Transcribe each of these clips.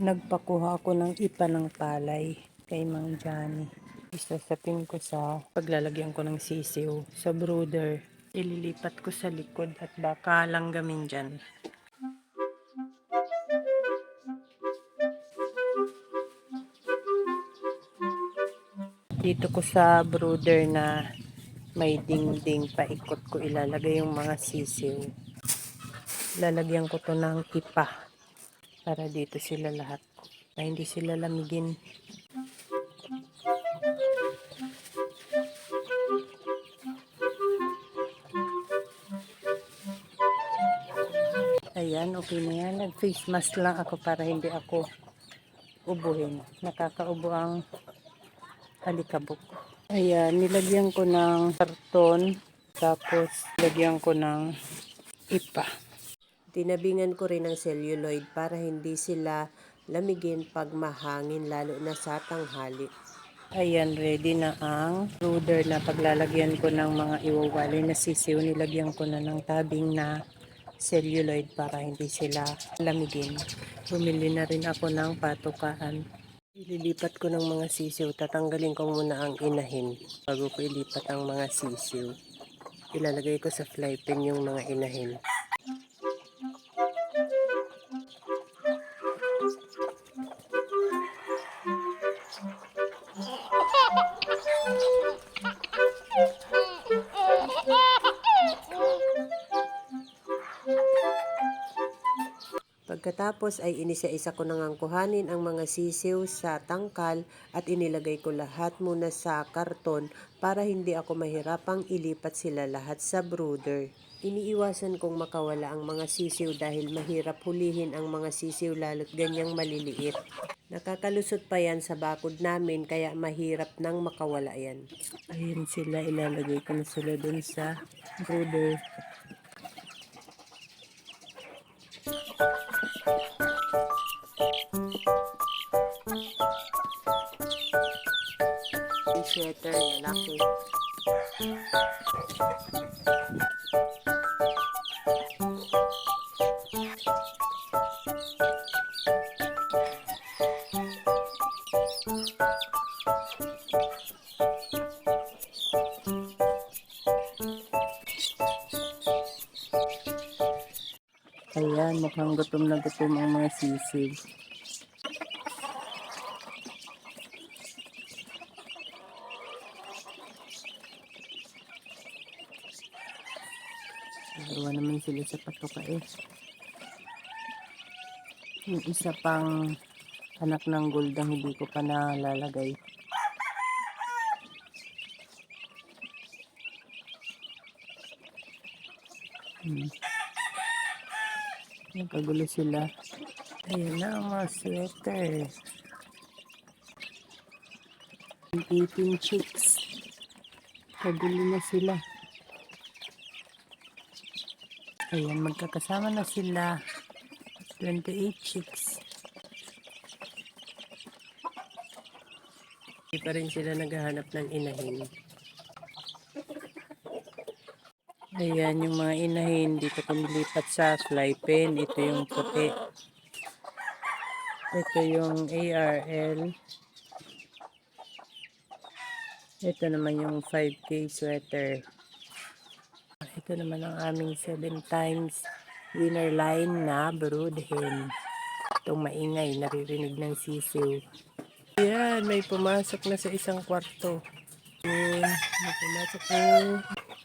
Nagpakuha ako ng ipa ng palay kay Mang Johnny. Isasapin ko sa paglalagyan ko ng sisiw sa brooder. Ililipat ko sa likod at baka langgamin dyan. Dito ko sa brooder na may dingding paikot ko ilalagay yung mga sisiw. Lalagyan ko to ng ipa para dito sila lahat na hindi sila lamigin. Ayan, okay na yan. Nag-face mask lang ako para hindi ako ubuhin. Nakakaubo ang alikabok. Ayan, nilagyan ko ng karton. Tapos, lagyan ko ng ipa. Tinabingan ko rin ng celluloid para hindi sila lamigin pag mahangin lalo na sa tanghali. Ayan, ready na ang brooder na paglalagyan ko ng mga iwawali na sisiw. Nilagyan ko na ng tabing na celluloid para hindi sila lamigin. Bumili na rin ako ng patukaan. Ililipat ko ng mga sisiw. Tatanggalin ko muna ang inahin bago ko ilipat ang mga sisiw. Ilalagay ko sa fly pan yung mga inahin. Pagkatapos ay inisa-isa ko nang kuhanin ang mga sisiw sa tangkal at inilagay ko lahat muna sa karton para hindi ako mahirapang ilipat sila lahat sa brooder. Iniiwasan kong makawala ang mga sisiw dahil mahirap hulihin ang mga sisiw lalo't ganyang maliliit. Nakakalusot pa yan sa bakod namin kaya mahirap nang makawala yan. Ayan sila, ilalagay ko na sila dun sa brooder. Sweater, lalaki. Ayan, mukhang gutom na gutom ang mga sisiw. Dalawa naman sila sa patoka eh. Yung isa pang anak ng goldang hindi ko pa nalalagay. Nagkagulo sila. Ayan na ang mga sweater. 18 chicks. Kagulo na sila. Ayan, magkakasama na sila. 28 chicks. Hindi pa rin sila naghahanap ng inahin. Ayan yung mga inahin. Dito ko nilipat sa fly pen. Ito yung puti. Ito yung ARL. Ito naman yung 5K sweater. Ito naman ang aming 7 times winner line na brood hen. Itong maingay, naririnig ng sisiw. Ayan, may pumasok na sa isang kwarto. Ayan, may pumasok na.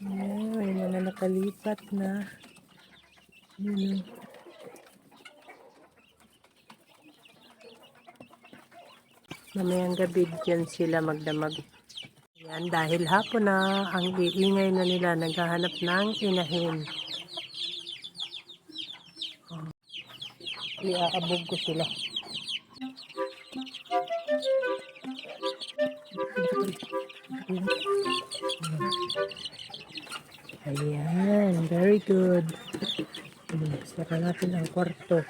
Ayan, may mga nakalipat na. Ayan. Mamayang gabi dyan sila magdamag. Ayan, dahil hapon na, ang iingay na nila, naghahanap ng inahin. Iaabog ko sila. Ayan, very good. Saka natin ang kwarto.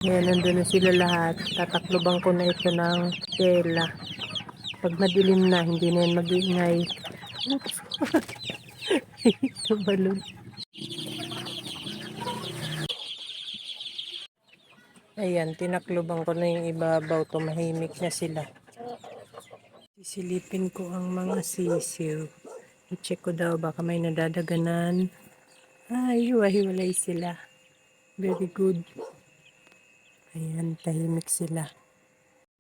Ayan, nandun na sila lahat. Tataklobang ko na ito ng tela. Pag madilim na, hindi na yan mag-iingay. Oops. Ito balon. Ayan, tinakloban ko na yung ibabaw. Tumahimik na sila. Sisilipin ko ang mga sisiw. I-check ko daw baka may nadadaganan. Ay, hiwa-hiwalay sila. Very good. Ayan, tahimik sila.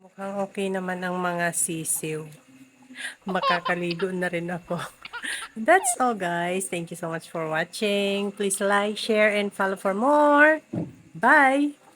Mukhang okay naman ang mga sisiw. Makakaligo na rin ako. That's all, guys. Thank you so much for watching. Please like, share, and follow for more. Bye!